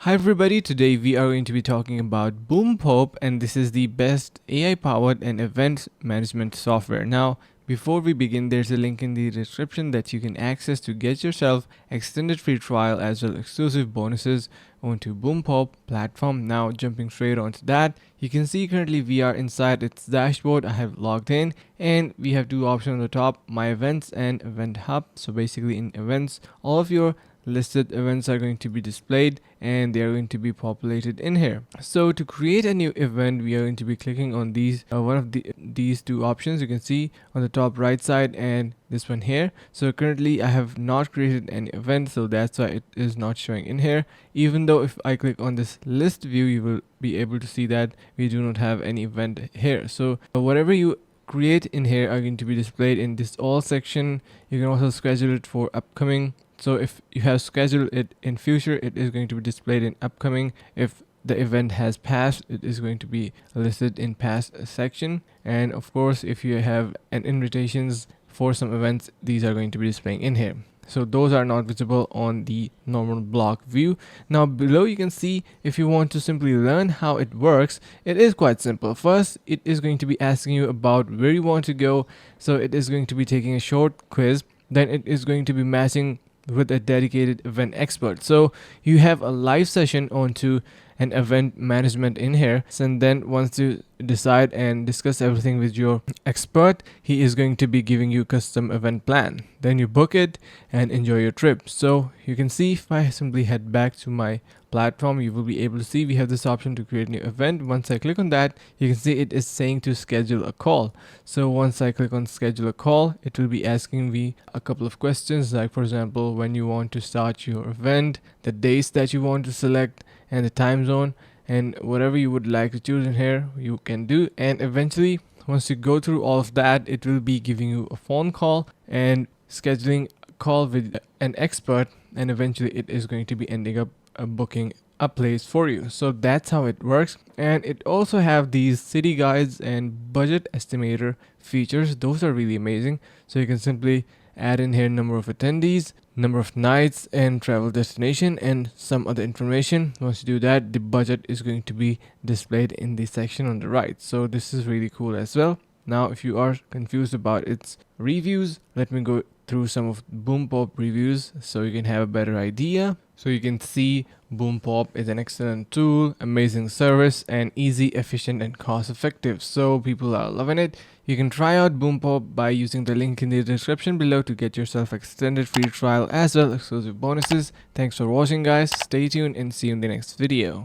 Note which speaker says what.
Speaker 1: Hi everybody, today we are going to be talking about BoomPop, and this is the best AI powered and event management software. Now, before we begin, there's a link in the description that you can access to get yourself extended free trial as well exclusive bonuses onto BoomPop platform. Now, jumping straight onto that, you can see currently we are inside its dashboard. I have logged in and we have two options on the top, my events and event hub. So basically in events, all of your listed events are going to be displayed and they are going to be populated in here. So to create a new event, we are going to be clicking on these these two options you can see on the top right side and this one here. So currently I have not created any event, so that's why it is not showing in here, even though if I click on this list view, you will be able to see that we do not have any event here. So whatever you create in here are going to be displayed in this all section. You can also schedule it for upcoming. So if you have scheduled it in future, it is going to be displayed in upcoming. If the event has passed, it is going to be listed in past section. And of course, if you have an invitations for some events, these are going to be displaying in here. So those are not visible on the normal block view. Now below you can see, if you want to simply learn how it works, it is quite simple. First, it is going to be asking you about where you want to go. So it is going to be taking a short quiz. Then it is going to be matching with a dedicated event expert. So you have a live session onto an event management in here, and then once you decide and discuss everything with your expert, he is going to be giving you custom event plan. Then you book it and enjoy your trip. So you can see, if I simply head back to my platform, you will be able to see we have this option to create a new event. Once I click on that, you can see it is saying to schedule a call. So once I click on schedule a call, it will be asking me a couple of questions, like for example, when you want to start your event, the dates that you want to select, and the time zone, and whatever you would like to choose in here you can do. And eventually, once you go through all of that, it will be giving you a phone call and scheduling a call with an expert, and eventually it is going to be ending up booking a place for you. So that's how it works. And it also have these city guides and budget estimator features. Those are really amazing. So you can simply add in here number of attendees, number of nights, and travel destination, and some other information. Once you do that, the budget is going to be displayed in the section on the right. So this is really cool as well. Now if you are confused about its reviews, let me go through some of BoomPop reviews so you can have a better idea. So you can see BoomPop is an excellent tool, amazing service, and easy, efficient, and cost effective. So people are loving it. You can try out BoomPop by using the link in the description below to get yourself extended free trial as well as exclusive bonuses. Thanks for watching guys. Stay tuned and see you in the next video.